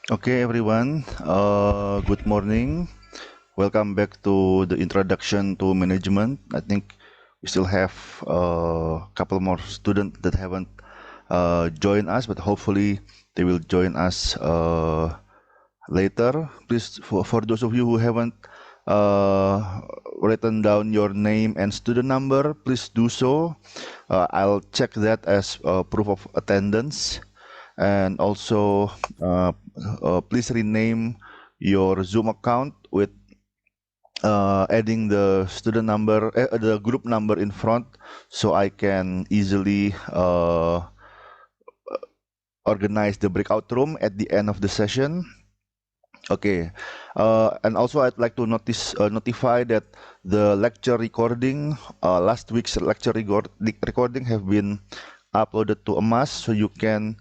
Okay, everyone. Good morning. Welcome back to the introduction to management. I think we still have a couple more students that haven't joined us, but hopefully they will join us later. Please, for those of you who haven't written down your name and student number, please do so. I'll check that as proof of attendance. And also, please rename your Zoom account with adding the student number, the group number in front, so I can easily organize the breakout room at the end of the session. Okay, and also I'd like to notify that the lecture recording, last week's lecture recording have been uploaded to Emas, so you can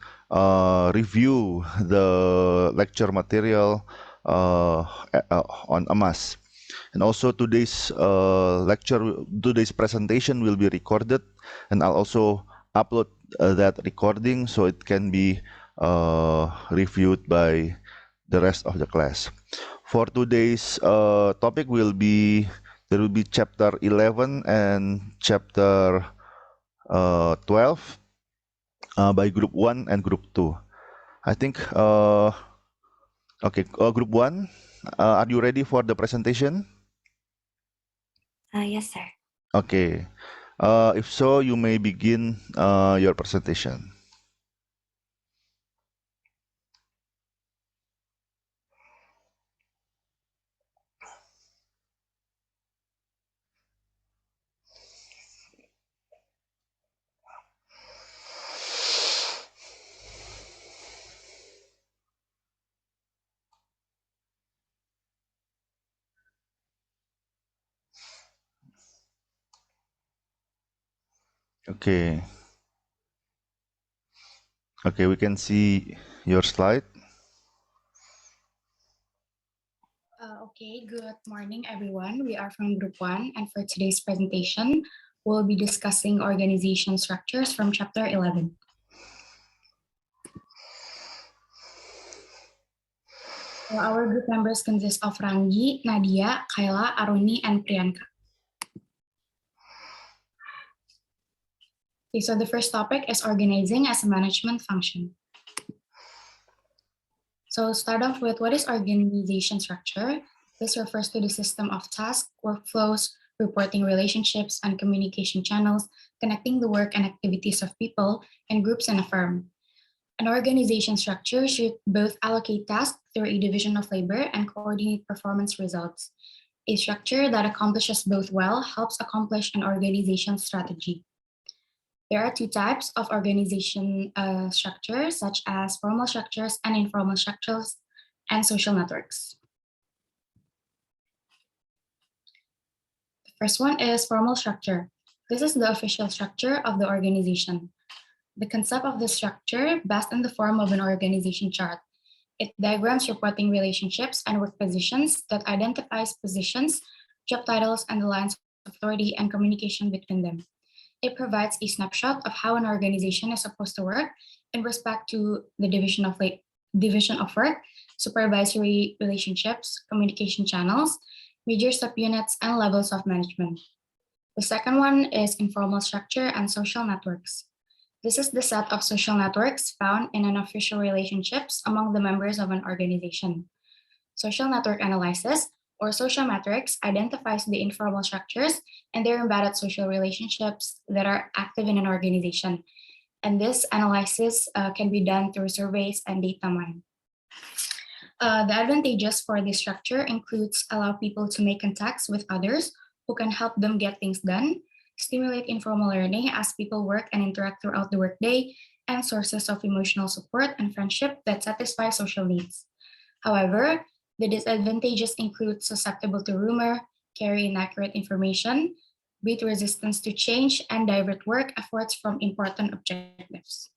review the lecture material on Emas. And also today's presentation will be recorded, and I'll also upload that recording so it can be reviewed by the rest of the class. For today's topic there will be chapter 11 and chapter 12 by group 1 and group 2. I think, okay, group 1, are you ready for the presentation? Yes, sir. Okay. If so, you may begin your presentation. Okay. Okay, we can see your slide. Okay, good morning, everyone. We are from Group 1, and for today's presentation, we'll be discussing organization structures from Chapter 11. Our group members consist of Rangi, Nadia, Kayla, Aruni, and Priyanka. Okay, so the first topic is organizing as a management function. So start off with what is organization structure? This refers to the system of tasks, workflows, reporting relationships, and communication channels connecting the work and activities of people and groups in a firm. An organization structure should both allocate tasks through a division of labor and coordinate performance results. A structure that accomplishes both well helps accomplish an organization strategy. There are two types of organization structures, such as formal structures and informal structures, and social networks. The first one is formal structure. This is the official structure of the organization. The concept of the structure best in the form of an organization chart. It diagrams reporting relationships and work positions that identifies positions, job titles, and the lines of authority and communication between them. It provides a snapshot of how an organization is supposed to work in respect to the division of work, supervisory relationships, communication channels, major subunits, and levels of management. The second one is informal structure and social networks. This is the set of social networks found in unofficial relationships among the members of an organization. Social network analysis, or social metrics, identifies the informal structures and their embedded social relationships that are active in an organization. And this analysis can be done through surveys and data mining. The advantages for this structure includes allow people to make contacts with others who can help them get things done, stimulate informal learning as people work and interact throughout the workday, and sources of emotional support and friendship that satisfy social needs. However, the disadvantages include susceptible to rumor, carry inaccurate information, breed resistance to change, and divert work efforts from important objectives.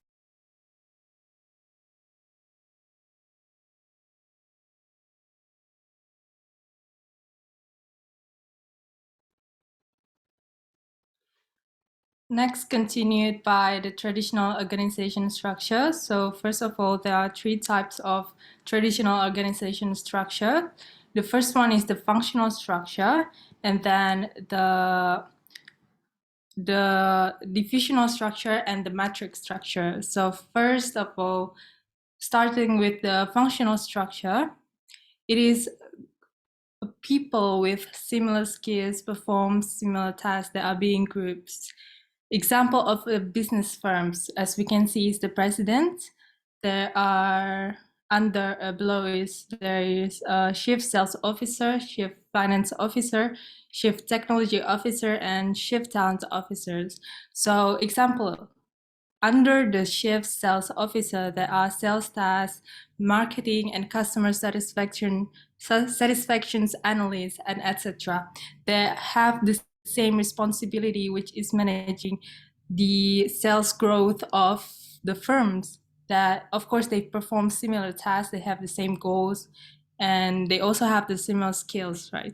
Next, continued by the traditional organization structure. So first of all, there are three types of traditional organization structure. The first one is the functional structure, and then the divisional structure and the matrix structure. So first of all, starting with the functional structure, it is people with similar skills perform similar tasks that are being grouped. Example of business firms, as we can see, is the president. There are below there is a chief sales officer, chief finance officer, chief technology officer, and chief talent officers. So example, under the chief sales officer, there are sales tasks, marketing and customer satisfactions analysts, and etc. They have the same responsibility, which is managing the sales growth of the firms. That, of course, they perform similar tasks, they have the same goals, and they also have the similar skills, right?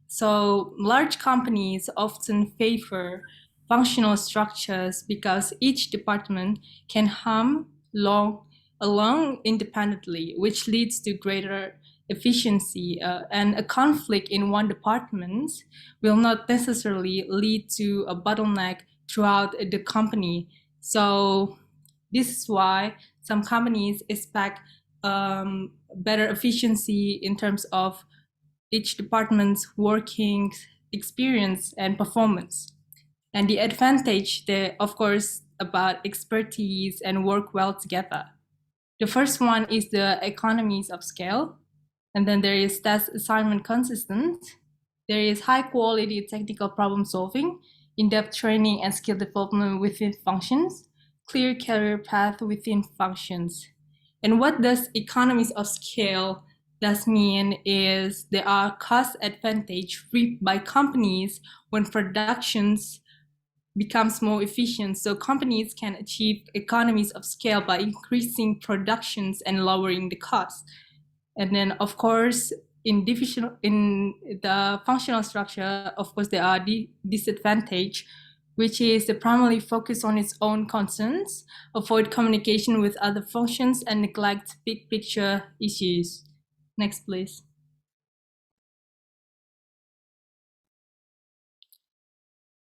So large companies often favor functional structures because each department can hum along independently, which leads to greater efficiency. And a conflict in one department will not necessarily lead to a bottleneck throughout the company. So this is why some companies expect better efficiency in terms of each department's working experience and performance. And the advantage there, of course, about expertise and work well together. The first one is the economies of scale. And then there is task assignment consistent. There is high quality technical problem solving, in-depth training and skill development within functions, clear career path within functions. And what does economies of scale does mean is there are cost advantage reaped by companies when productions becomes more efficient. So companies can achieve economies of scale by increasing productions and lowering the cost. And then, of course, in the functional structure, of course, there are disadvantage, which is the primarily focus on its own concerns, avoid communication with other functions, and neglect big picture issues. Next, please.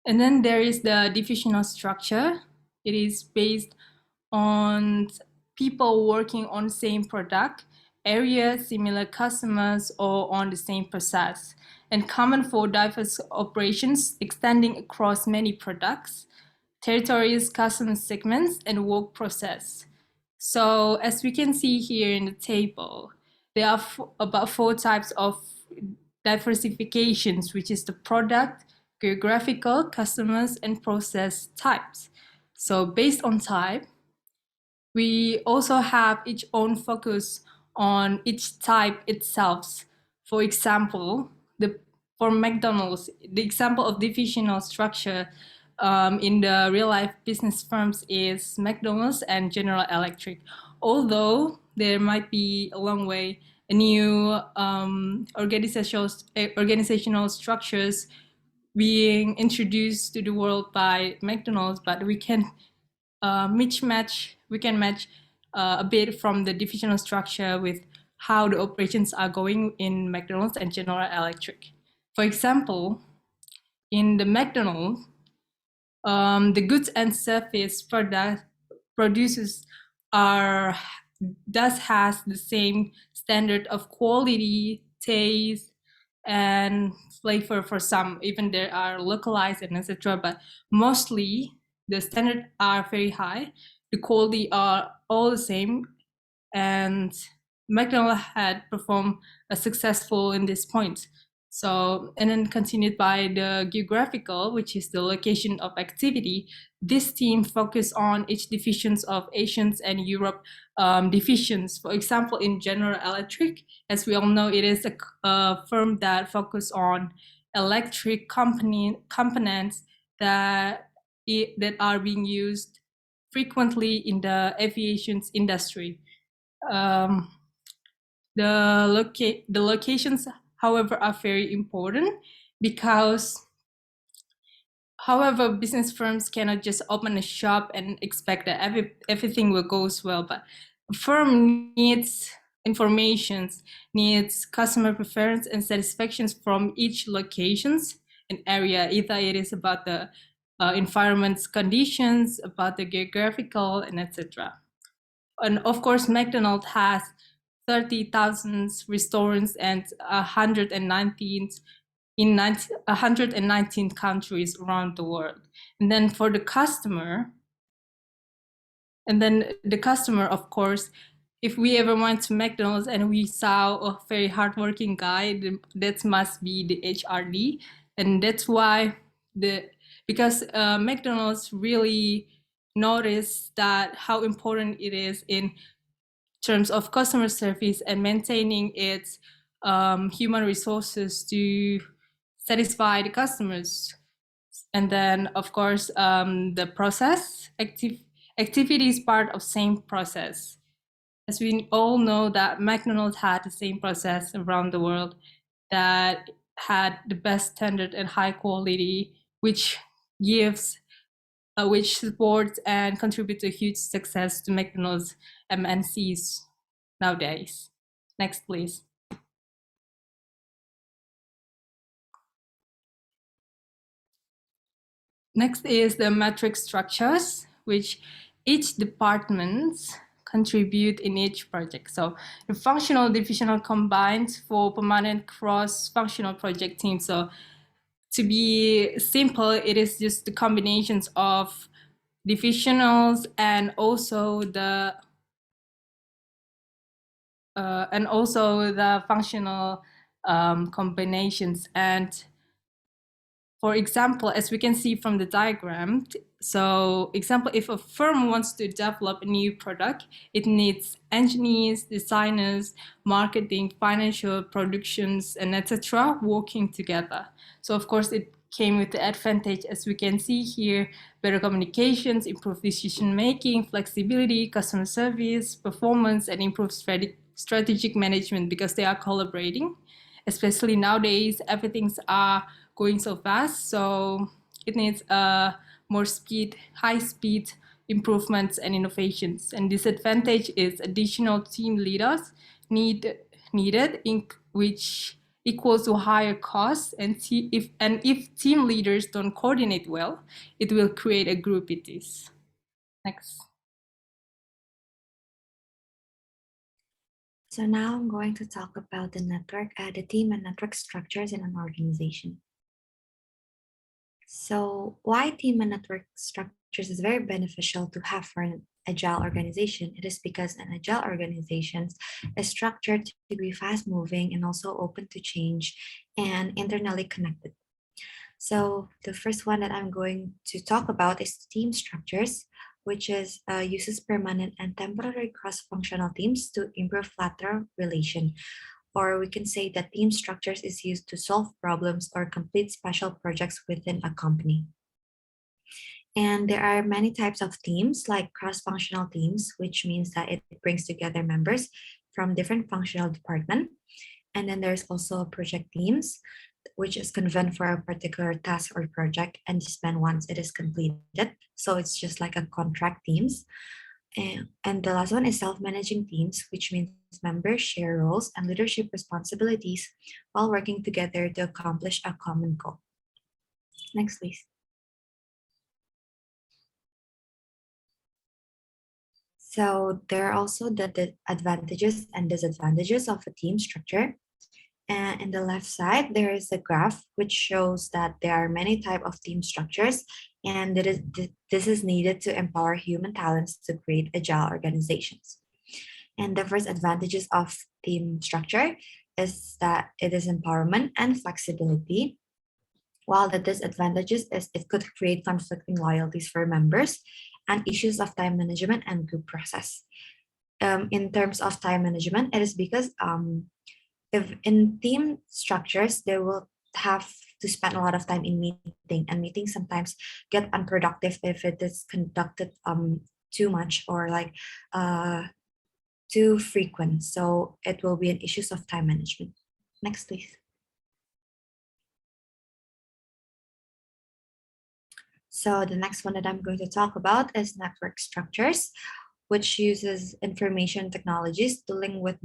And then there is the divisional structure. It is based on people working on the same product, area, similar customers, or on the same process, and common for diverse operations extending across many products, territories, customer segments, and work process. So as we can see here in the table, there are about 4 types of diversifications, which is the product, geographical, customers, and process types. So based on type, we also have each own focus on each type itself. For example, for McDonald's, the example of divisional structure in the real life business firms is McDonald's and General Electric. Although there might be a long way a new organizational structures being introduced to the world by McDonald's, but we can match a bit from the divisional structure with how the operations are going in McDonald's and General Electric. For example, in the McDonald's, the goods and service producers has the same standard of quality, taste, and flavor. For some, even there are localized and etc. But mostly the standards are very high. The quality are all the same, and McDonald had performed a successful in this point. So, and then continued by the geographical, which is the location of activity. This team focused on each divisions of Asians and Europe divisions. For example, in General Electric, as we all know, it is a firm that focus on electric components that are being used frequently in the aviation industry. The locations, however, are very important because However, business firms cannot just open a shop and expect that everything will go well, but a firm needs informations, needs customer preference and satisfactions from each locations and area. Either it is about the environment's conditions, about the geographical, and etc. And of course, McDonald's has 30,000 restaurants and 119 in 119 countries around the world. And then for the customer, of course, if we ever went to McDonald's and we saw a very hardworking guy, that must be the HRD. And that's why because McDonald's really noticed that how important it is in terms of customer service and maintaining its human resources to satisfy the customers. And then, of course, the process activity is part of same process. As we all know that McDonald's had the same process around the world that had the best standard and high quality, which supports and contributes to huge success to McDonald's MNCs nowadays. Next, please. Next is the metric structures, which each department contribute in each project. So the functional divisional combined for permanent cross-functional project teams. So to be simple, it is just the combinations of divisionals and also the functional combinations. And for example, as we can see from the diagram, so example, if a firm wants to develop a new product, it needs engineers, designers, marketing, financial, productions, and etc. working together. So of course, it came with the advantage, as we can see here, better communications, improved decision making, flexibility, customer service, performance, and improved strategic management because they are collaborating. Especially nowadays, everything's going so fast, so it needs more speed, high speed improvements and innovations. And disadvantage is additional team leaders needed, which equals to higher costs. And if team leaders don't coordinate well, it will create a groupitis. Next. So now I'm going to talk about the team and network structures in an organization. So why team and network structures is very beneficial to have for an agile organization? It is because an agile organization is structured to be fast moving and also open to change and internally connected. So the first one that I'm going to talk about is team structures, which uses permanent and temporary cross-functional teams to improve lateral relation. Or we can say that team structures is used to solve problems or complete special projects within a company. And there are many types of teams, like cross-functional teams, which means that it brings together members from different functional departments. And then there's also project teams, which is convened for a particular task or project and disband once it is completed. So it's just like a contract teams. And the last one is self-managing teams, which means members share roles and leadership responsibilities while working together to accomplish a common goal. Next, please. So there are also the advantages and disadvantages of a team structure. And in the left side, there is a graph which shows that there are many types of team structures, and this is needed to empower human talents to create agile organizations. And the first advantages of team structure is that it is empowerment and flexibility, while the disadvantages is it could create conflicting loyalties for members and issues of time management and group process. In terms of time management, it is because if in team structures, they will have to spend a lot of time in meeting, and meetings sometimes get unproductive if it is conducted too much or like too frequent. So it will be an issues of time management. Next, please. So the next one that I'm going to talk about is network structures, which uses information technologies to link with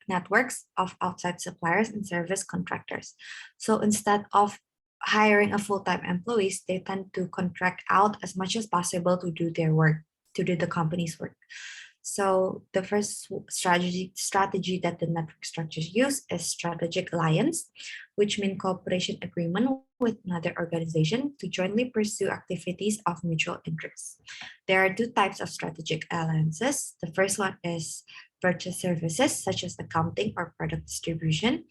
networks of outside suppliers and service contractors. So instead of hiring a full-time employees, they tend to contract out as much as possible to do their work, to do the company's work. So the first strategy that the network structures use is strategic alliance, which means cooperation agreement with another organization to jointly pursue activities of mutual interest. There are two types of strategic alliances. The first one is purchase services, such as accounting or product distribution.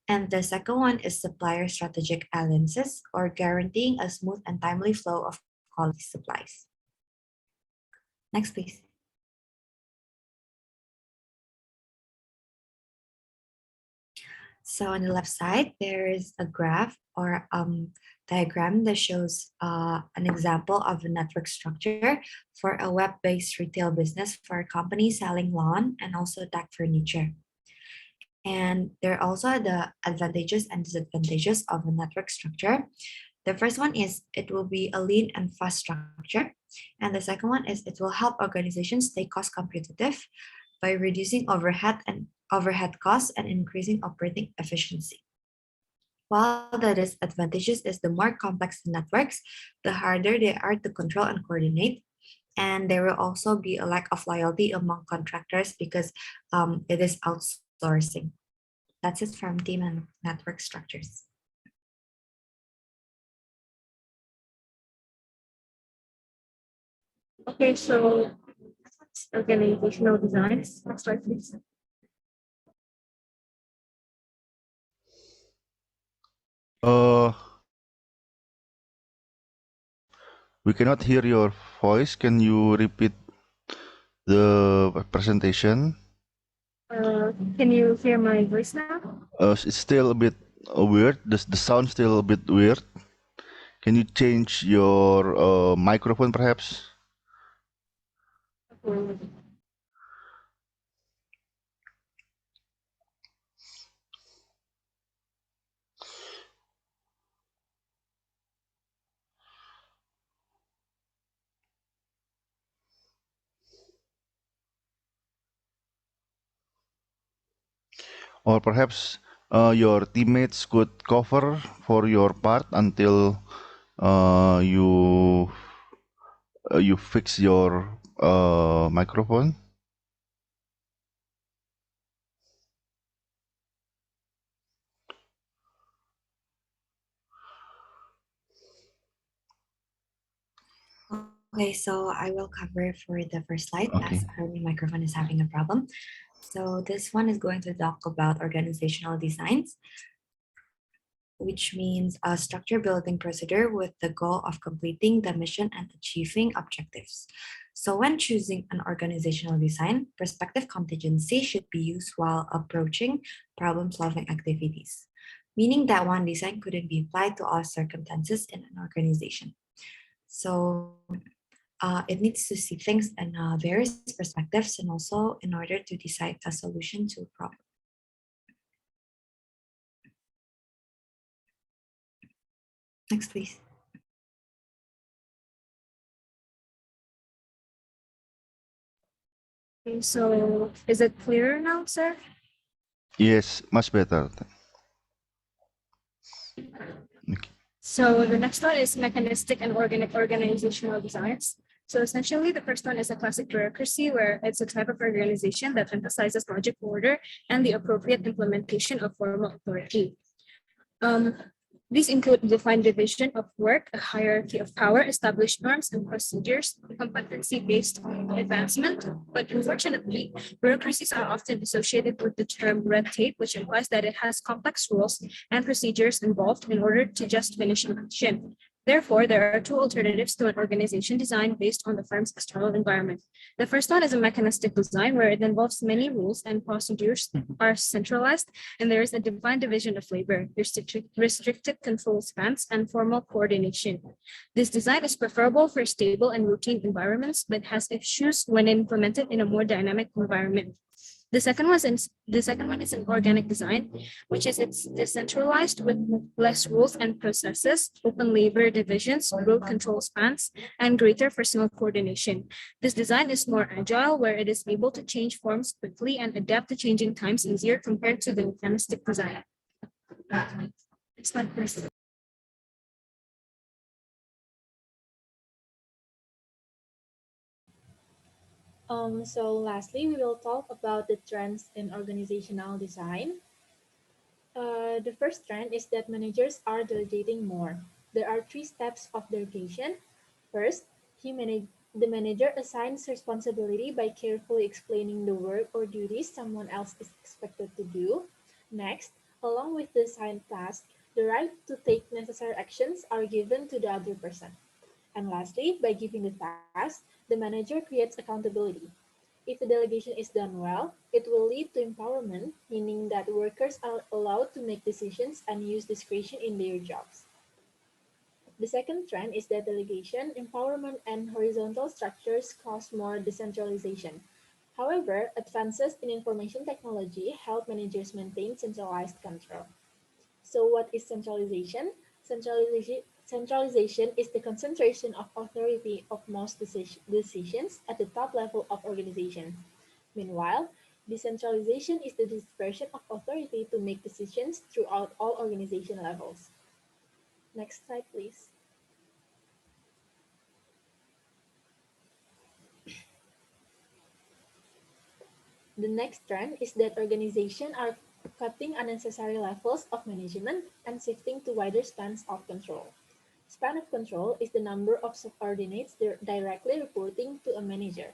And the second one is supplier strategic alliances, or guaranteeing a smooth and timely flow of quality supplies. Next, please. So on the left side, there is a graph or diagram that shows an example of a network structure for a web-based retail business for a company selling lawn and also deck furniture. And there are also the advantages and disadvantages of a network structure. The first one is it will be a lean and fast structure. And the second one is it will help organizations stay cost competitive by reducing overhead costs and increasing operating efficiency. While the disadvantages is the more complex the networks, the harder they are to control and coordinate. And there will also be a lack of loyalty among contractors because it is outsourcing. That's it from team and network structures. Okay, so organizational designs. Next slide, please. We cannot hear your voice. Can you repeat the presentation? Can you hear my voice now? It's still a bit weird. The sound still a bit weird. Can you change your microphone, perhaps? Or perhaps your teammates could cover for your part until you fix your microphone. Okay, so I will cover for the first slide Okay. as my microphone is having a problem. So this one is going to talk about organizational designs, which means a structure building procedure with the goal of completing the mission and achieving objectives. So when choosing an organizational design, prospective contingency should be used while approaching problem-solving activities, meaning that one design couldn't be applied to all circumstances in an organization. So it needs to see things in various perspectives and also in order to decide a solution to a problem. Next, please. Okay, so is it clearer now, sir? Yes, much better. Okay. So the next one is mechanistic and organizational designs. So essentially, the first one is a classic bureaucracy, where it's a type of organization that emphasizes logic, order, and the appropriate implementation of formal authority. These include defined division of work, a hierarchy of power, established norms and procedures, competency-based advancement. But unfortunately, bureaucracies are often associated with the term red tape, which implies that it has complex rules and procedures involved in order to just finish a mission. Therefore, there are two alternatives to an organization design based on the firm's external environment. The first one is a mechanistic design, where it involves many rules and procedures are centralized, and there is a defined division of labor, restricted control spans, and formal coordination. This design is preferable for stable and routine environments, but has issues when implemented in a more dynamic environment. The second one is an organic design, which is it's decentralized with less rules and processes, open labor divisions, road control spans, and greater personal coordination. This design is more agile, where it is able to change forms quickly and adapt to changing times easier compared to the mechanistic design. Next slide, please. So lastly, we will talk about the trends in organizational design. The first trend is that managers are delegating more. There are three steps of delegation. First, the manager assigns responsibility by carefully explaining the work or duties someone else is expected to do. Next, along with the assigned task, the right to take necessary actions are given to the other person. And lastly, by giving the task, the manager creates accountability. If the delegation is done well, it will lead to empowerment, meaning that workers are allowed to make decisions and use discretion in their jobs. The second trend is that delegation, empowerment, and horizontal structures cause more decentralization. However, advances in information technology help managers maintain centralized control. So what is centralization? Centralization is the concentration of authority of most decisions at the top level of organization. Meanwhile, decentralization is the dispersion of authority to make decisions throughout all organization levels. Next slide, please. The next trend is that organizations are cutting unnecessary levels of management and shifting to wider spans of control. Span of control is the number of subordinates directly reporting to a manager.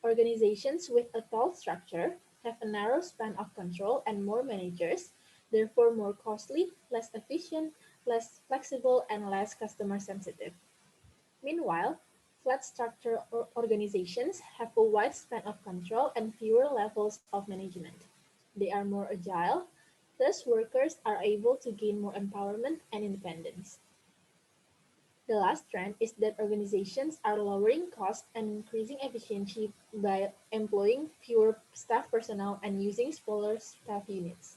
Organizations with a tall structure have a narrow span of control and more managers, therefore more costly, less efficient, less flexible, and less customer sensitive. Meanwhile, flat structure organizations have a wide span of control and fewer levels of management. They are more agile, thus workers are able to gain more empowerment and independence. The last trend is that organizations are lowering costs and increasing efficiency by employing fewer staff personnel and using smaller staff units.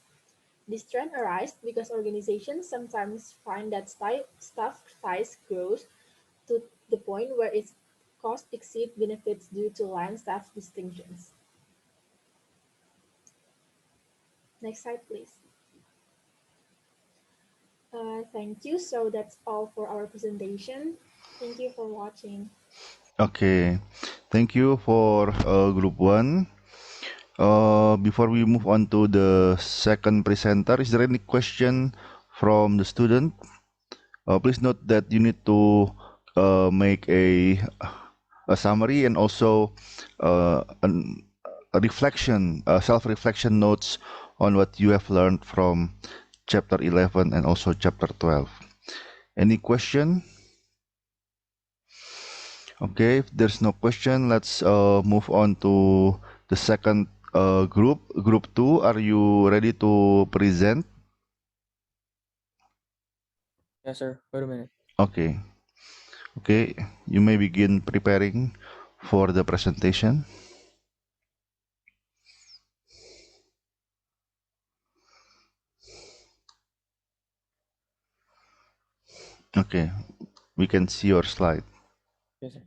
This trend arises because organizations sometimes find that staff size grows to the point where its costs exceed benefits due to line staff distinctions. Next slide, please. Thank you. So that's all for our presentation. Thank you for watching. Okay, thank you for group one. Before we move on to the second presenter, is there any question from the student? Please note that you need to make a summary and also a reflection, self-reflection notes on what you have learned from chapter 11 and also chapter 12. Any question? Okay, if there's no question, let's move on to the second group. Group 2, are you ready to present? Yes, sir. Wait a minute. Okay. Okay, you may begin preparing for the presentation. Okay, we can see your slide. Yes, sir.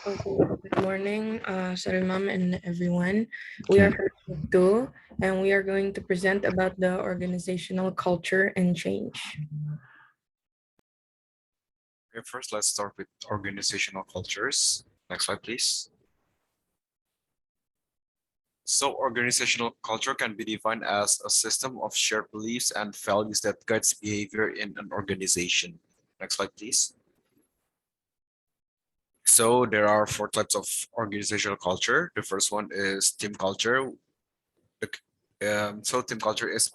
Okay, good morning, Salimam and everyone. We are from Group 2, and we are going to present about the organizational culture and change. Okay, first, let's start with organizational cultures. Next slide, please. So organizational culture can be defined as a system of shared beliefs and values that guides behavior in an organization. Next slide, please. So there are 4 types of organizational culture. The first one is team culture. So team culture is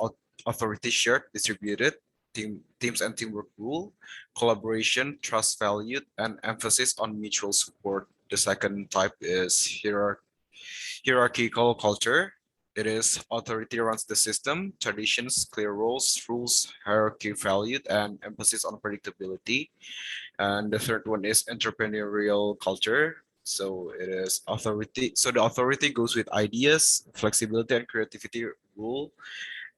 authority shared, distributed, teams and teamwork rule, collaboration, trust valued, and emphasis on mutual support. The second type is hierarchical culture. It is authority runs the system, traditions, clear rules, hierarchy valued, and emphasis on predictability. And the third one is entrepreneurial culture. So it is authority. So the authority goes with ideas, flexibility and creativity rule,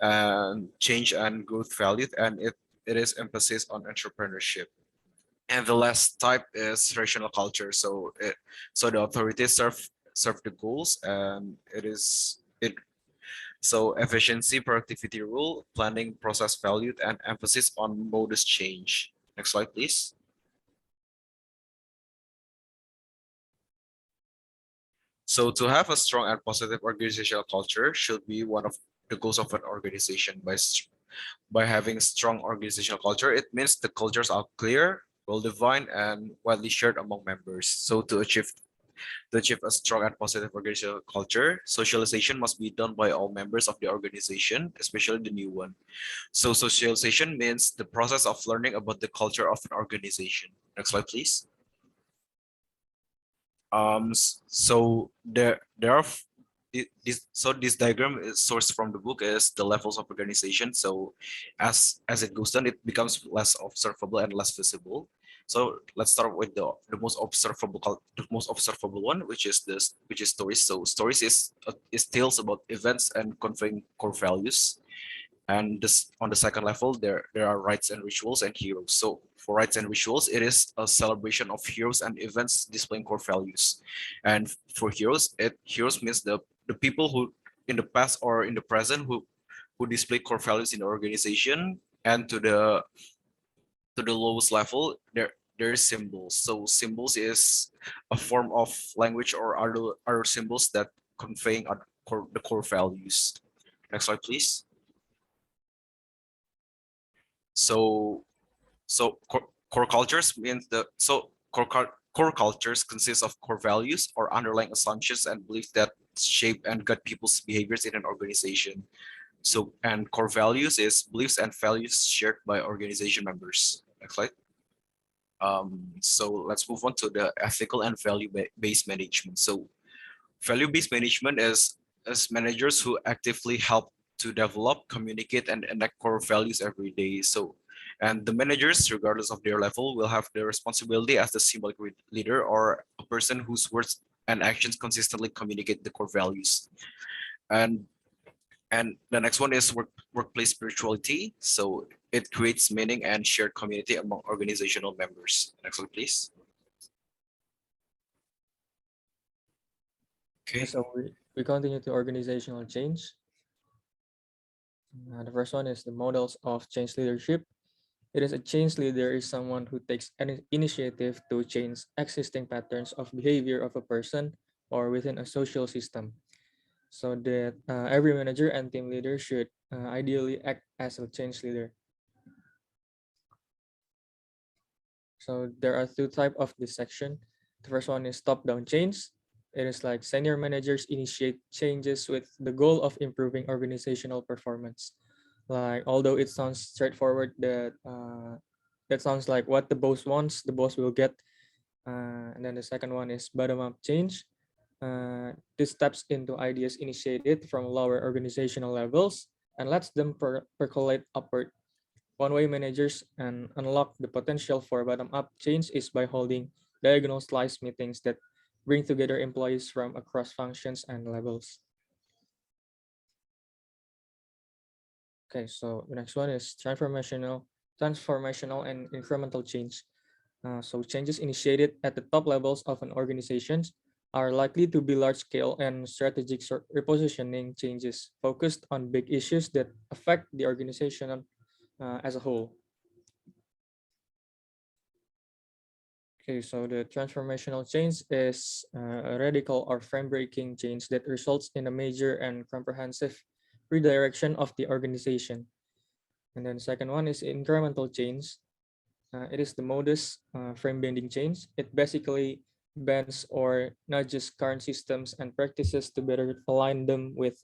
and change and growth valued, and it is emphasis on entrepreneurship. And the last type is rational culture. So the authorities serve the goals, and it so efficiency, productivity rule, planning process valued, and emphasis on modus change. Next slide, please. So to have a strong and positive organizational culture should be one of the goals of an organization. By having strong organizational culture, it means the cultures are clear, well-defined, and widely shared among members. So to achieve a strong and positive organizational culture, socialization must be done by all members of the organization, especially the new one. So socialization means the process of learning about the culture of an organization. Next slide, please. So there are this diagram is sourced from the book is the levels of organization. So as it goes down, it becomes less observable and less visible. So let's start with the most observable the most observable one, which is stories. So stories is tales about events and conveying core values. And this on the second level, there are rites and rituals and heroes. So for rites and rituals, it is a celebration of heroes and events displaying core values. And for heroes means the people who in the past or in the present who display core values in the organization. And to the lowest level, there is symbols. So symbols is a form of language or other symbols that conveying the core values. Next slide, please. So core cultures means core cultures consist of core values or underlying assumptions and beliefs that shape and guide people's behaviors in an organization. So and core values is beliefs and values shared by organization members. Next slide. So let's move on to the ethical and value-based management. So value-based management is managers who actively help to develop, communicate, and enact core values every day. So, and the managers, regardless of their level, will have the responsibility as the symbolic leader or a person whose words and actions consistently communicate the core values. And the next one is workplace spirituality. So it creates meaning and shared community among organizational members. Next one, please. Okay. So we continue to organizational change. The first one is the models of change leadership. It is a change leader is someone who takes any initiative to change existing patterns of behavior of a person or within a social system. So that every manager and team leader should ideally act as a change leader. So there are two types of this section. The first one is top-down change. It is like senior managers initiate changes with the goal of improving organizational performance. Like although it sounds straightforward that sounds like what the boss wants, the boss will get. And then the second one is bottom-up change. This taps into ideas initiated from lower organizational levels and lets them percolate upward. One-way managers and unlock the potential for bottom-up change is by holding diagonal slice meetings that bring together employees from across functions and levels. Okay, so the next one is transformational and incremental change. So changes initiated at the top levels of an organization are likely to be large-scale and strategic repositioning changes focused on big issues that affect the organization as a whole. Okay, so the transformational change is a radical or frame-breaking change that results in a major and comprehensive redirection of the organization. And then the second one is incremental change. It is the modus frame-bending change. It basically bends or nudges current systems and practices to better align them with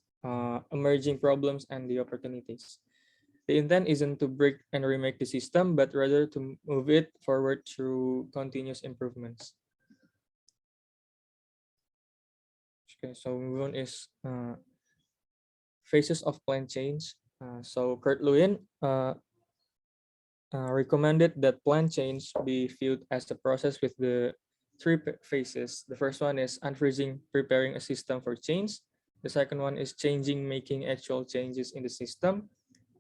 emerging problems and the opportunities. The intent isn't to break and remake the system, but rather to move it forward through continuous improvements. Okay, so move on is phases of plan change. So Kurt Lewin recommended that plan change be viewed as the process with the three phases. The first one is unfreezing, preparing a system for change. The second one is changing, making actual changes in the system.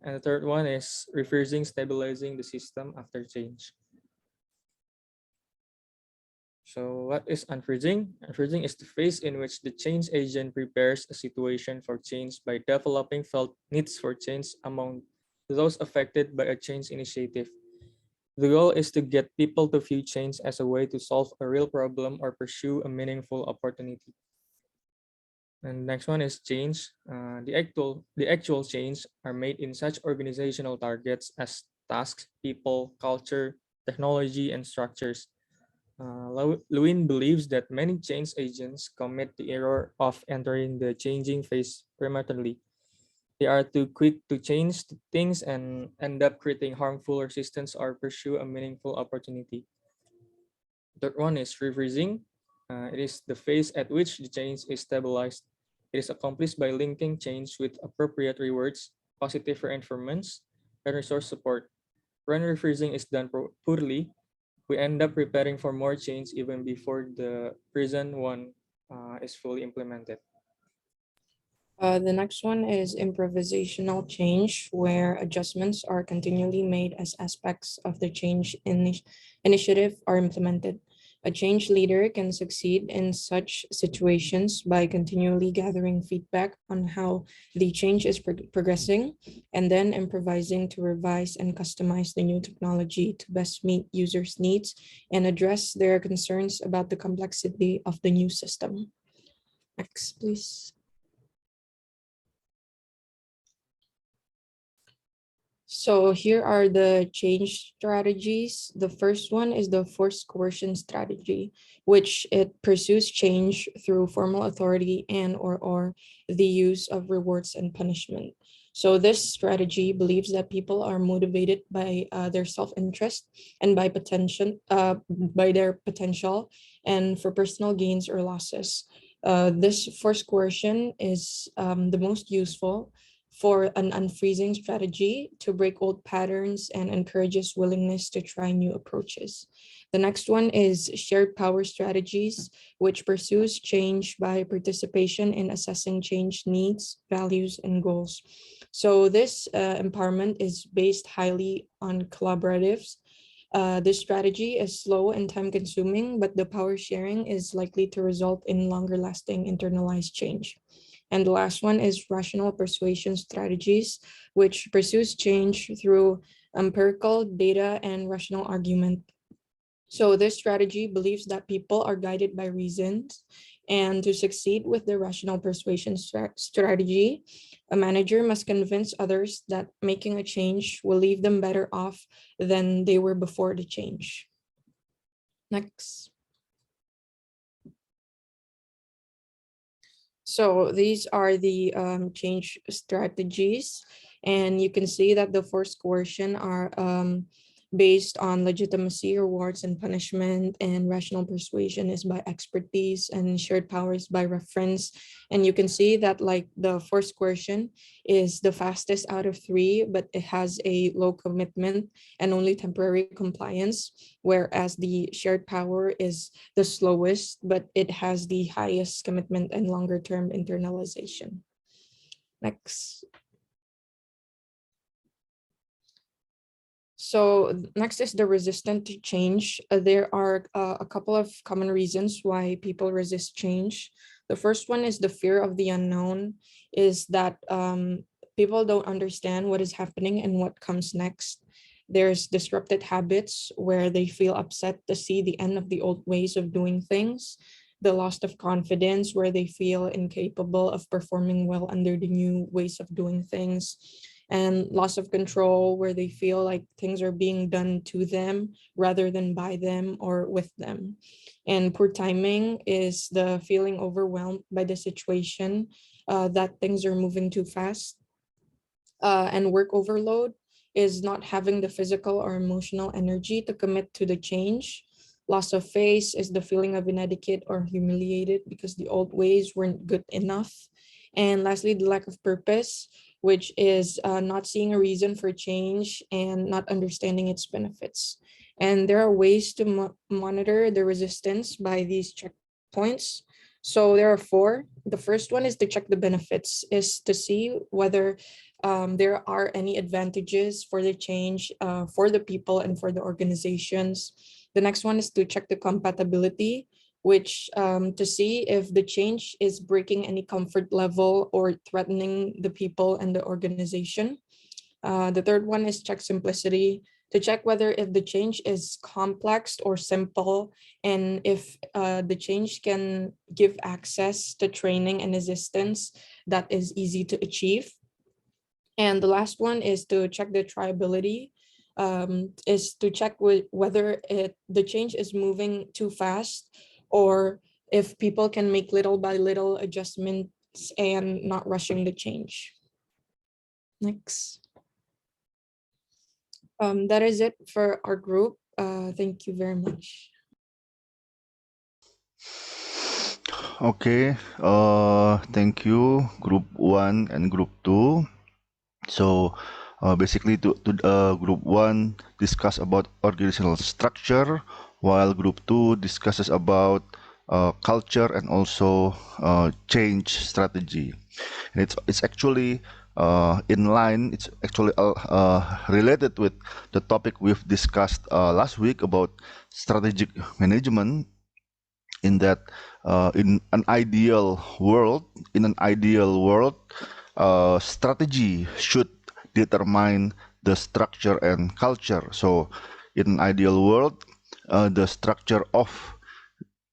And the third one is refreezing, stabilizing the system after change. So what is unfreezing? Unfreezing is the phase in which the change agent prepares a situation for change by developing felt needs for change among those affected by a change initiative. The goal is to get people to view change as a way to solve a real problem or pursue a meaningful opportunity. And next one is change. The actual change are made in such organizational targets as tasks, people, culture, technology, and structures. Lewin believes that many change agents commit the error of entering the changing phase prematurely. They are too quick to change things and end up creating harmful resistance or pursue a meaningful opportunity. Third one is refreezing. It is the phase at which the change is stabilized. It is accomplished by linking change with appropriate rewards, positive reinforcements, and resource support. When refreezing is done poorly, we end up preparing for more change even before the present one is fully implemented. The next one is improvisational change, where adjustments are continually made as aspects of the change initiative are implemented. A change leader can succeed in such situations by continually gathering feedback on how the change is progressing and then improvising to revise and customize the new technology to best meet users' needs and address their concerns about the complexity of the new system. Next, please. So here are the change strategies. The first one is the forced coercion strategy, which it pursues change through formal authority and or the use of rewards and punishment. So this strategy believes that people are motivated by their self-interest and by their potential and for personal gains or losses. This forced coercion is the most useful for an unfreezing strategy to break old patterns and encourages willingness to try new approaches. The next one is shared power strategies, which pursues change by participation in assessing change needs, values, and goals. So this empowerment is based highly on collaboratives. This strategy is slow and time consuming, but the power sharing is likely to result in longer lasting internalized change. And the last one is rational persuasion strategies, which pursues change through empirical data and rational argument. So this strategy believes that people are guided by reasons, and to succeed with the rational persuasion strategy, a manager must convince others that making a change will leave them better off than they were before the change. Next. So these are the change strategies, and you can see that the forced coercion are based on legitimacy, rewards, and punishment, and rational persuasion is by expertise, and shared power is by reference. And you can see that like the forced coercion is the fastest out of three, but it has a low commitment and only temporary compliance, whereas the shared power is the slowest, but it has the highest commitment and longer term internalization. Next. So next is the resistant to change. There are a couple of common reasons why people resist change. The first one is the fear of the unknown, is that people don't understand what is happening and what comes next. There's disrupted habits where they feel upset to see the end of the old ways of doing things. The loss of confidence where they feel incapable of performing well under the new ways of doing things, and loss of control where they feel like things are being done to them rather than by them or with them. And poor timing is the feeling overwhelmed by the situation, that things are moving too fast. And work overload is not having the physical or emotional energy to commit to the change. Loss of face is the feeling of inadequate or humiliated because the old ways weren't good enough. And lastly, the lack of purpose, which is not seeing a reason for change and not understanding its benefits. And there are ways to monitor the resistance by these checkpoints. So there are four. The first one is to check the benefits, is to see whether there are any advantages for the change for the people and for the organizations. The next one is to check the compatibility, which to see if the change is breaking any comfort level or threatening the people and the organization. The third one is check simplicity, to check whether if the change is complex or simple, and if the change can give access to training and assistance that is easy to achieve. And the last one is to check the triability, is to check whether the change is moving too fast, or if people can make little by little adjustments and not rushing the change. Next. That is it for our group. Thank you very much. Okay, thank you, Group 1 and Group 2. So basically Group 1 discuss about organizational structure, while Group 2 discusses about culture and also change strategy. And it's actually in line, it's actually related with the topic we've discussed last week about strategic management, in that in an ideal world, strategy should determine the structure and culture. So in an ideal world, the structure of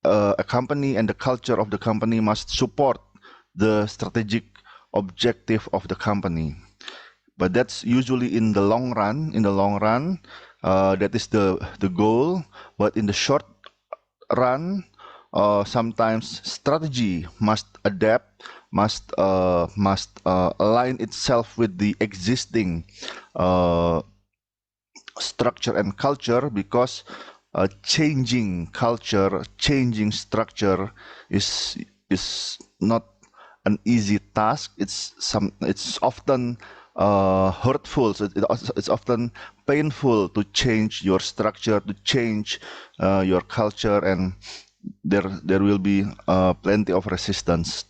a company and the culture of the company must support the strategic objective of the company. But that's usually in the long run. That is the goal. But in the short run, sometimes strategy must adapt, must align itself with the existing structure and culture, because changing culture, changing structure is not an easy task. It's often hurtful. So it's often painful to change your structure, to change your culture, and there will be plenty of resistance.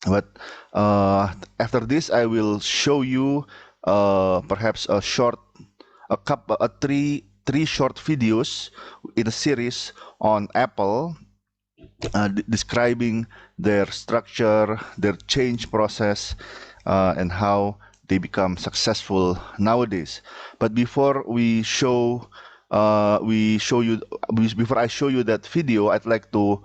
But after this, I will show you perhaps three short videos in a series on Apple, describing their structure, their change process, and how they become successful nowadays. But before I show you that video, I'd like to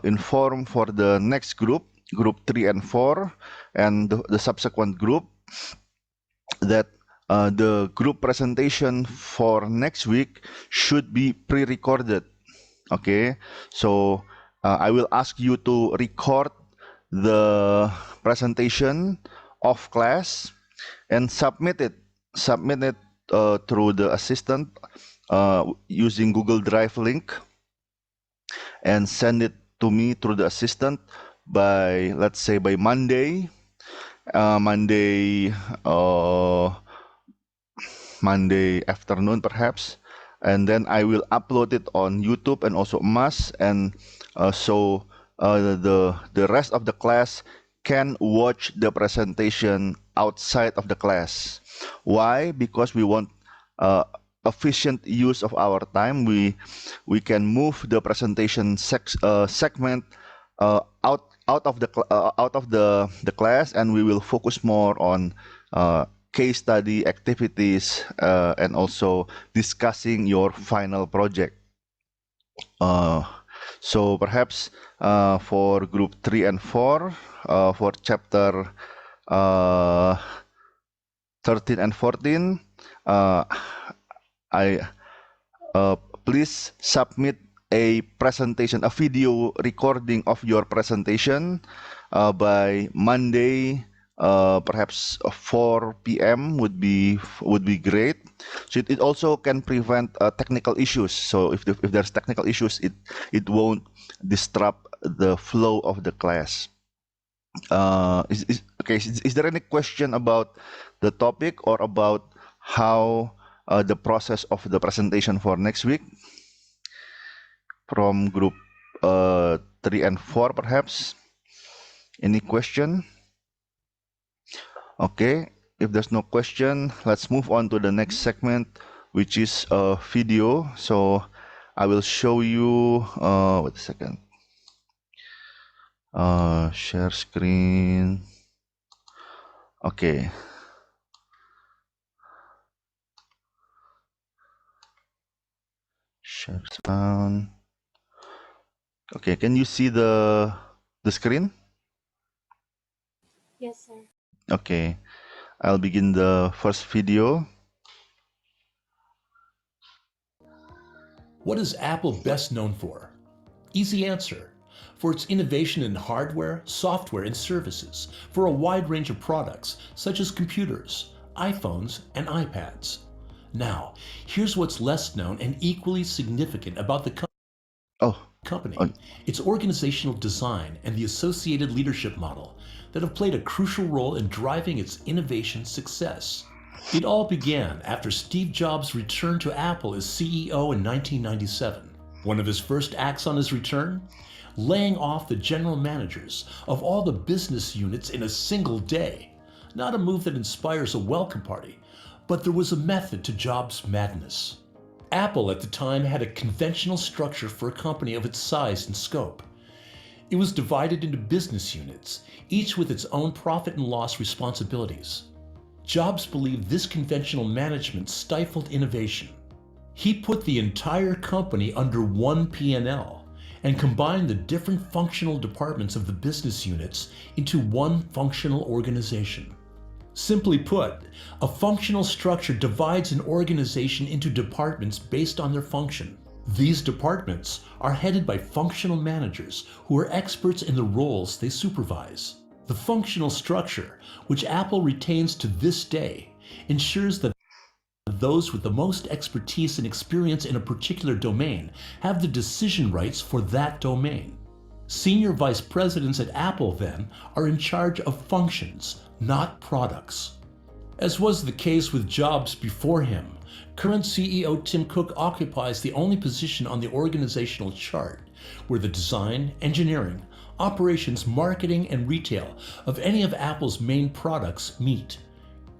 inform for the next group, Group 3 and 4, and the subsequent group, that the group presentation for next week should be pre-recorded. Okay, so I will ask you to record the presentation of class and submit it through the assistant using Google Drive link, and send it to me through the assistant by, let's say, by Monday afternoon perhaps, and then I will upload it on YouTube and also MAS, and so the rest of the class can watch the presentation outside of the class. Why? Because we want efficient use of our time. We can move the presentation segment out of the class, and we will focus more on case study activities and also discussing your final project. So perhaps for Group 3 and 4, for chapter 13 and 14, please submit a presentation, a video recording of your presentation by Monday, perhaps 4 p.m. would be great. So it also can prevent technical issues. So if there's technical issues, it won't disrupt the flow of the class. Is there any question about the topic or about how the process of the presentation for next week from group 3 and 4 perhaps. Any question? Okay, if there's no question, let's move on to the next segment, which is a video. So I will show you, wait a second. Share screen. Okay. Share sound. Okay, can you see the screen? Yes, sir. Okay, I'll begin the first video. What is Apple best known for? Easy answer. For its innovation in hardware, software, and services for a wide range of products such as computers, iPhones, and iPads. Now, here's what's less known and equally significant about the company. Its organizational design and the associated leadership model that have played a crucial role in driving its innovation success. It all began after Steve Jobs returned to Apple as CEO in 1997. One of his first acts on his return? Laying off the general managers of all the business units in a single day. Not a move that inspires a welcome party, but there was a method to Jobs' madness. Apple at the time had a conventional structure for a company of its size and scope. It was divided into business units, each with its own profit and loss responsibilities. Jobs believed this conventional management stifled innovation. He put the entire company under one P&L and combined the different functional departments of the business units into one functional organization. Simply put, a functional structure divides an organization into departments based on their function. These departments are headed by functional managers who are experts in the roles they supervise. The functional structure, which Apple retains to this day, ensures that those with the most expertise and experience in a particular domain have the decision rights for that domain. Senior vice presidents at Apple, then, are in charge of functions, not products. As was the case with Jobs before him, current CEO Tim Cook occupies the only position on the organizational chart where the design, engineering, operations, marketing, and retail of any of Apple's main products meet.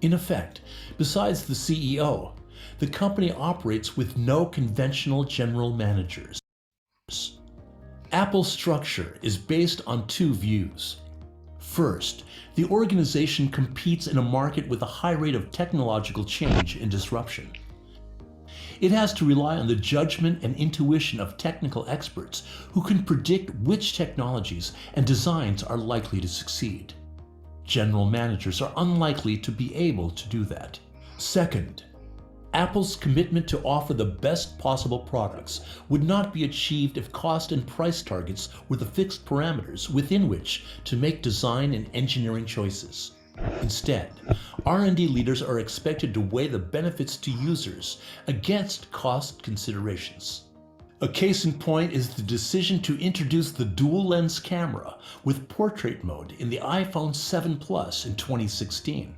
In effect, besides the CEO, the company operates with no conventional general managers. Apple's structure is based on two views. First, the organization competes in a market with a high rate of technological change and disruption. It has to rely on the judgment and intuition of technical experts who can predict which technologies and designs are likely to succeed. General managers are unlikely to be able to do that. Second, Apple's commitment to offer the best possible products would not be achieved if cost and price targets were the fixed parameters within which to make design and engineering choices. Instead, R&D leaders are expected to weigh the benefits to users against cost considerations. A case in point is the decision to introduce the dual-lens camera with portrait mode in the iPhone 7 Plus in 2016.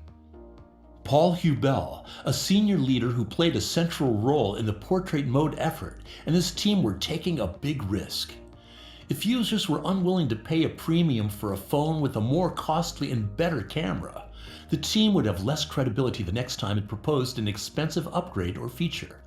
Paul Hubel, a senior leader who played a central role in the portrait mode effort, and his team were taking a big risk. If users were unwilling to pay a premium for a phone with a more costly and better camera, the team would have less credibility the next time it proposed an expensive upgrade or feature.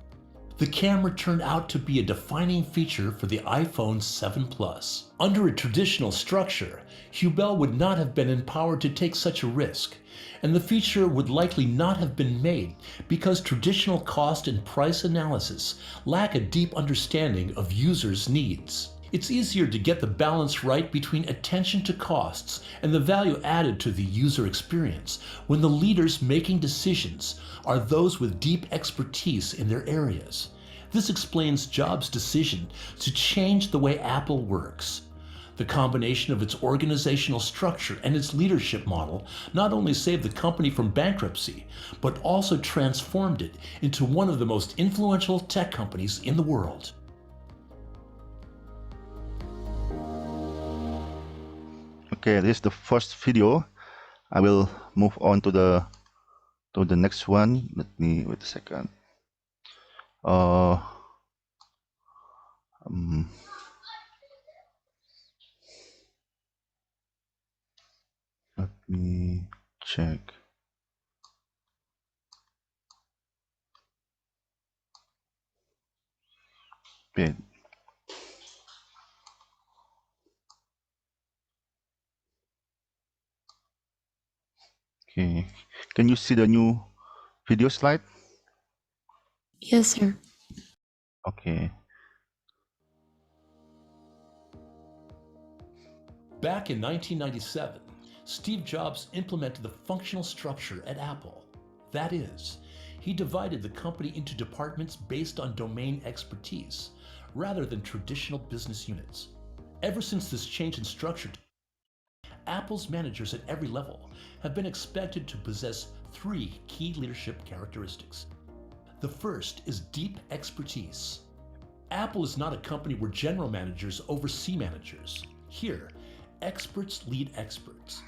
The camera turned out to be a defining feature for the iPhone 7 Plus. Under a traditional structure, Hubel would not have been empowered to take such a risk, and the feature would likely not have been made because traditional cost and price analysis lack a deep understanding of users' needs. It's easier to get the balance right between attention to costs and the value added to the user experience when the leaders making decisions are those with deep expertise in their areas. This explains Jobs' decision to change the way Apple works. The combination of its organizational structure and its leadership model not only saved the company from bankruptcy, but also transformed it into one of the most influential tech companies in the world. Okay, this is the first video. I will move on to the next one. Let me wait a second. Uh, um, let me check. Wait. Okay. Can you see the new video slide? Yes, sir. Okay. Back in 1997, Steve Jobs implemented the functional structure at Apple. That is, he divided the company into departments based on domain expertise, rather than traditional business units. Ever since this change in structure, Apple's managers at every level have been expected to possess three key leadership characteristics. The first is deep expertise. Apple is not a company where general managers oversee managers. Here, experts lead experts.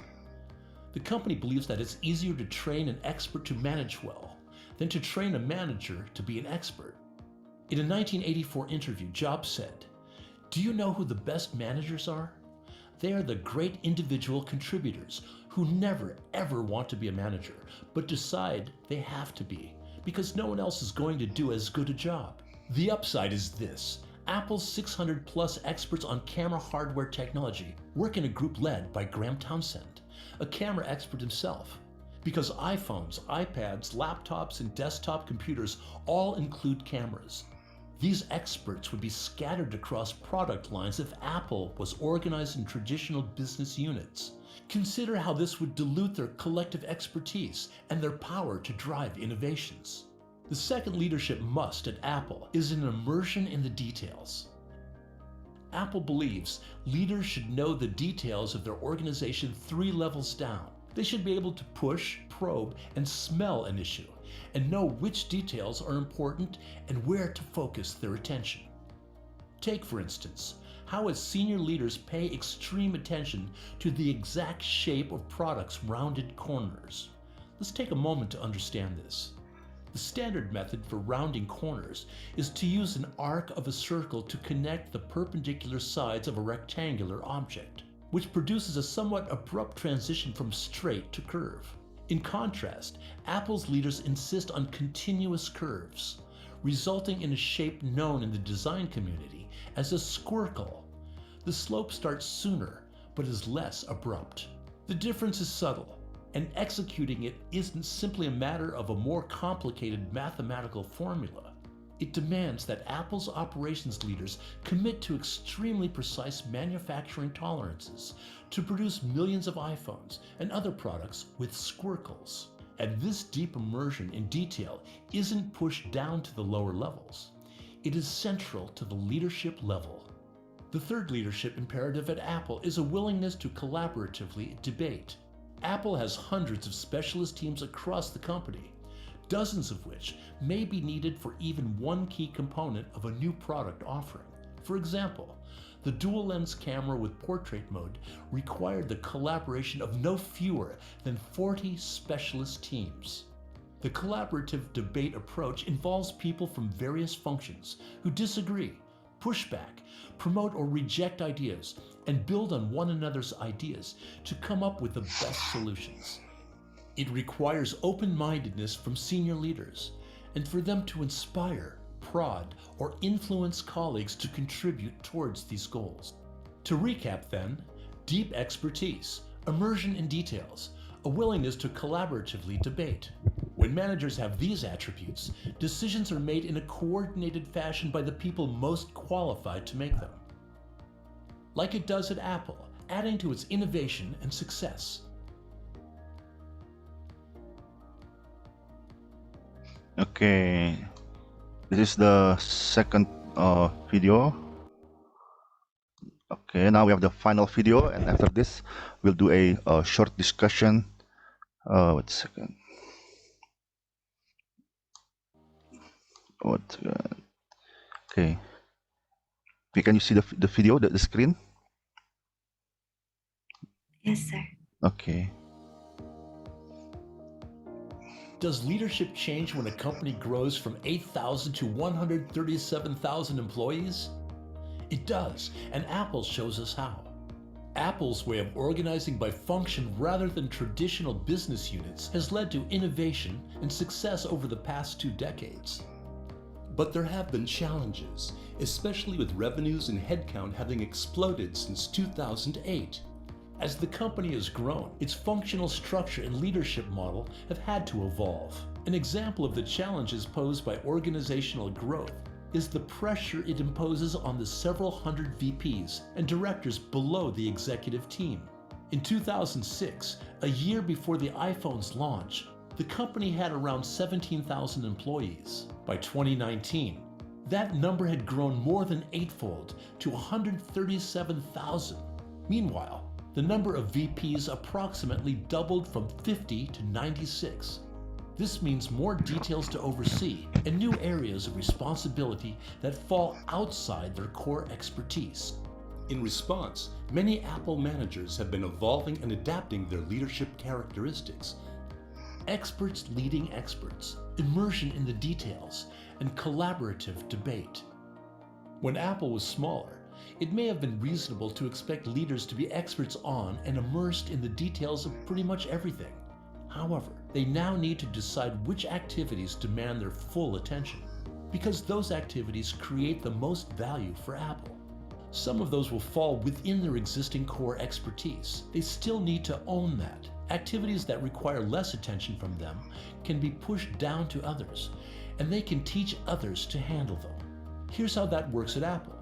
The company believes that it's easier to train an expert to manage well than to train a manager to be an expert. In a 1984 interview, Jobs said, "Do you know who the best managers are? They are the great individual contributors who never ever want to be a manager, but decide they have to be, because no one else is going to do as good a job." The upside is this: Apple's 600 plus experts on camera hardware technology work in a group led by Graham Townsend, a camera expert himself. Because iPhones, iPads, laptops, and desktop computers all include cameras, these experts would be scattered across product lines if Apple was organized in traditional business units. Consider how this would dilute their collective expertise and their power to drive innovations. The second leadership must at Apple is an immersion in the details. Apple believes leaders should know the details of their organization 3 levels down. They should be able to push, probe, and smell an issue, and know which details are important and where to focus their attention. Take, for instance, how as senior leaders pay extreme attention to the exact shape of products' rounded corners. Let's take a moment to understand this. The standard method for rounding corners is to use an arc of a circle to connect the perpendicular sides of a rectangular object, which produces a somewhat abrupt transition from straight to curve. In contrast, Apple's leaders insist on continuous curves, resulting in a shape known in the design community as a squircle. The slope starts sooner, but is less abrupt. The difference is subtle, and executing it isn't simply a matter of a more complicated mathematical formula. It demands that Apple's operations leaders commit to extremely precise manufacturing tolerances to produce millions of iPhones and other products with squircles. And this deep immersion in detail isn't pushed down to the lower levels. It is central to the leadership level. The third leadership imperative at Apple is a willingness to collaboratively debate. Apple has hundreds of specialist teams across the company, dozens of which may be needed for even one key component of a new product offering. For example, the dual lens camera with portrait mode required the collaboration of no fewer than 40 specialist teams. The collaborative debate approach involves people from various functions who disagree, push back, promote or reject ideas, and build on one another's ideas to come up with the best solutions. It requires open-mindedness from senior leaders and for them to inspire, prod, or influence colleagues to contribute towards these goals. To recap then, deep expertise, immersion in details, a willingness to collaboratively debate. When managers have these attributes, decisions are made in a coordinated fashion by the people most qualified to make them. Like it does at Apple, adding to its innovation and success. Okay, this is the second video. Okay, now we have the final video, and after this, we'll do a short discussion. Wait a second. What? Okay. Can you see the video, the screen? Yes, sir. Okay. Does leadership change when a company grows from 8,000 to 137,000 employees? It does, and Apple shows us how. Apple's way of organizing by function rather than traditional business units has led to innovation and success over the past 2 decades. But there have been challenges, especially with revenues and headcount having exploded since 2008. As the company has grown, its functional structure and leadership model have had to evolve. An example of the challenges posed by organizational growth is the pressure it imposes on the several hundred VPs and directors below the executive team. In 2006, a year before the iPhone's launch, the company had around 17,000 employees. By 2019, that number had grown more than eightfold to 137,000. Meanwhile, the number of VPs approximately doubled from 50 to 96. This means more details to oversee and new areas of responsibility that fall outside their core expertise. In response, many Apple managers have been evolving and adapting their leadership characteristics. Experts leading experts, immersion in the details, and collaborative debate. When Apple was smaller, it may have been reasonable to expect leaders to be experts on and immersed in the details of pretty much everything. However, they now need to decide which activities demand their full attention, because those activities create the most value for Apple. Some of those will fall within their existing core expertise. They still need to own that. Activities that require less attention from them can be pushed down to others, and they can teach others to handle them. Here's how that works at Apple.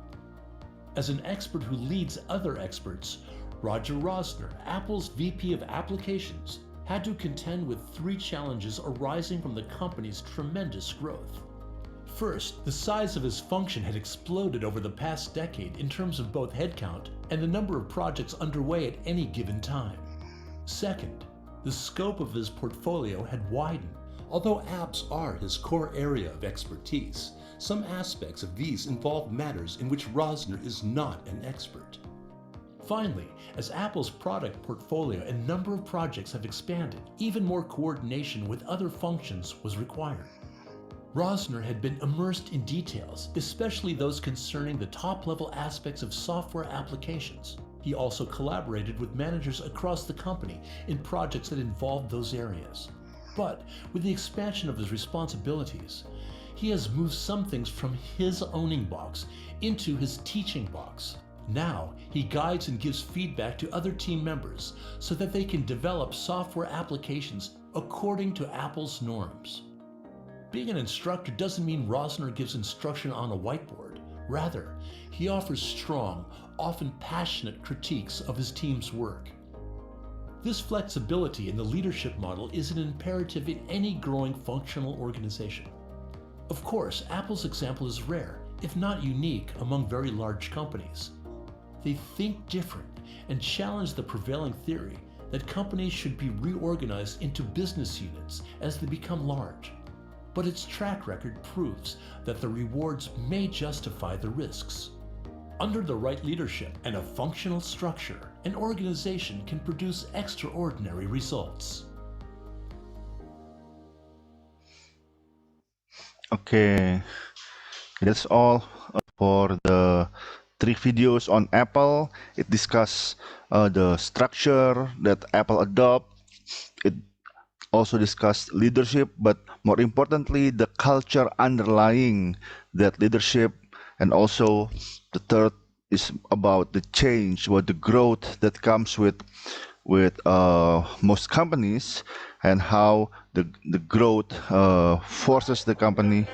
As an expert who leads other experts, Roger Rosner, Apple's VP of Applications, had to contend with 3 challenges arising from the company's tremendous growth. First, the size of his function had exploded over the past decade in terms of both headcount and the number of projects underway at any given time. Second, the scope of his portfolio had widened. Although apps are his core area of expertise, some aspects of these involve matters in which Rosner is not an expert. Finally, as Apple's product portfolio and number of projects have expanded, even more coordination with other functions was required. Rosner had been immersed in details, especially those concerning the top-level aspects of software applications. He also collaborated with managers across the company in projects that involved those areas. But with the expansion of his responsibilities, he has moved some things from his owning box into his teaching box. Now, he guides and gives feedback to other team members so that they can develop software applications according to Apple's norms. Being an instructor doesn't mean Rosner gives instruction on a whiteboard. Rather, he offers strong, often passionate critiques of his team's work. This flexibility in the leadership model is an imperative in any growing functional organization. Of course, Apple's example is rare, if not unique, among very large companies. They think different and challenge the prevailing theory that companies should be reorganized into business units as they become large. But its track record proves that the rewards may justify the risks. Under the right leadership and a functional structure, an organization can produce extraordinary results. Okay, that's all for the 3 videos on Apple. It discusses the structure that Apple adopt. It also discussed leadership, but more importantly, the culture underlying that leadership. And also, the third is about the change, what the growth that comes with most companies, and how the growth forces the company.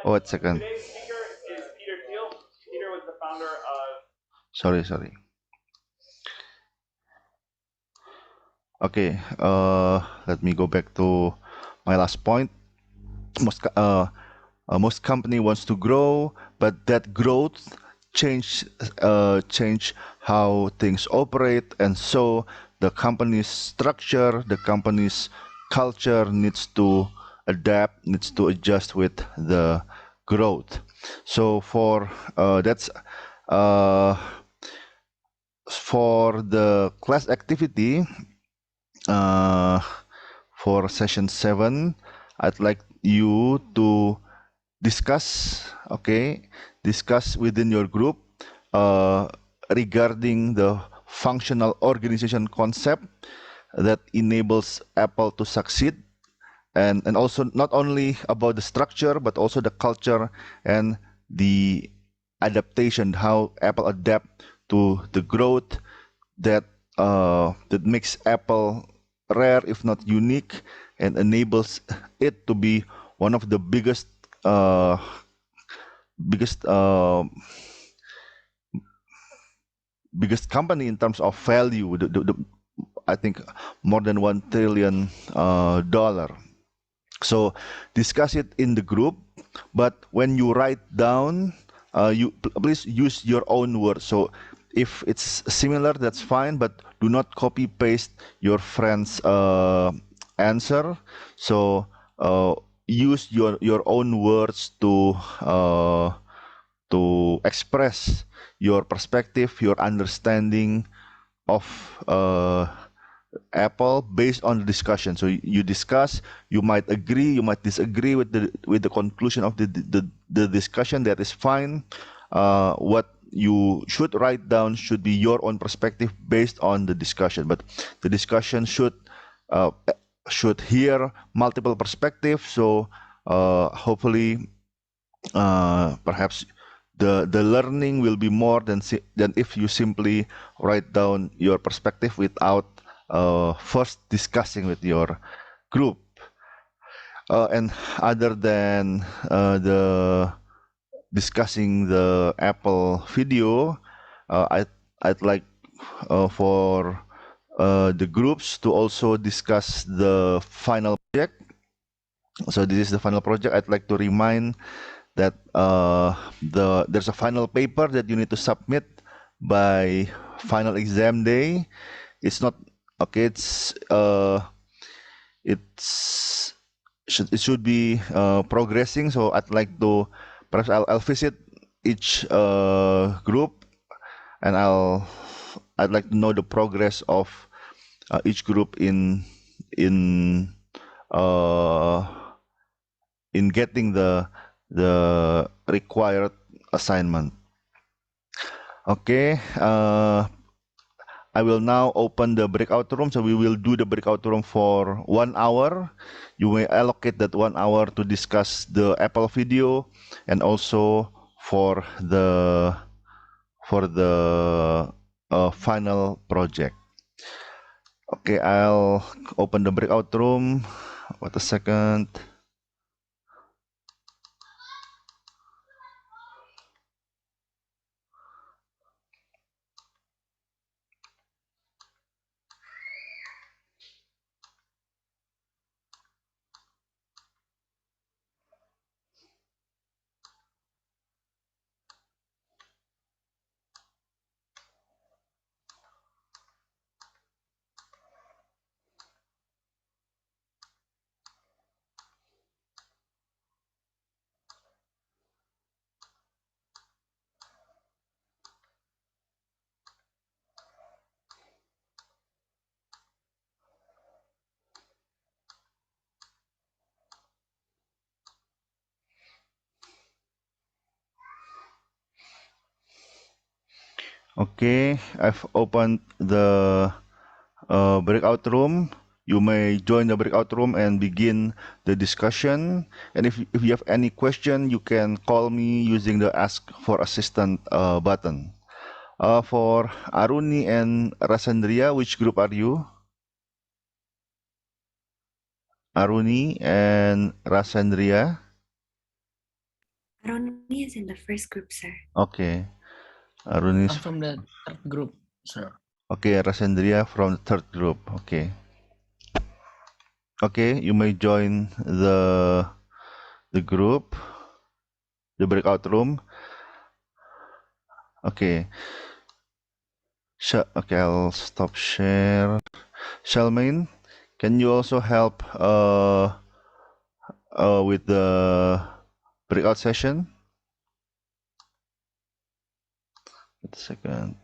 Oh, wait a second. Today's speaker is Peter Thiel. Peter was the founder of... Sorry. Okay, let me go back to my last point. Most company wants to grow, but that growth change how things operate, and so the company's structure, the company's culture needs to adapt, needs to adjust with the growth. So for that's for the class activity. for session 7, I'd like you to discuss, okay, discuss within your group regarding the functional organization concept that enables Apple to succeed, and also not only about the structure but also the culture and the adaptation, how Apple adapt to the growth that that makes Apple rare, if not unique, and enables it to be one of the biggest biggest biggest company in terms of value. I think more than $1 trillion. So discuss it in the group, but when you write down, please use your own words. So if it's similar, that's fine, but do not copy paste your friend's answer. So use your own words to express your perspective, your understanding of Apple based on the discussion. So you discuss, you might agree, you might disagree with the conclusion of the discussion. That is fine. What you should write down should be your own perspective based on the discussion. But the discussion should hear multiple perspectives. So hopefully, perhaps the learning will be more than if you simply write down your perspective without first discussing with your group. And other than the discussing the Apple video, I'd like for the groups to also discuss the final project. So this is the final project. I'd like to remind that there's a final paper that you need to submit by final exam day. It's not okay. It should be progressing. So I'd like to perhaps I'll visit each group, and I'd like to know the progress of each group in getting the required assignment. Okay, I will now open the breakout room. So we will do the breakout room for 1 hour. You may allocate that 1 hour to discuss the Apple video and also for the final project. Okay, I'll open the breakout room. Wait a second. Okay, I've opened the breakout room. You may join the breakout room and begin the discussion. And if you have any question, you can call me using the Ask for Assistant button. For Aruni and Rasandria, which group are you? Aruni and Rasandria? Aroni is in the first group, sir. Okay. Aruni I'm from the third group, sir. Okay, Rasandria from the third group. Okay. Okay, you may join the group, the breakout room. Okay. Okay, I'll stop share. Charmaine, can you also help with the breakout session? Wait a second.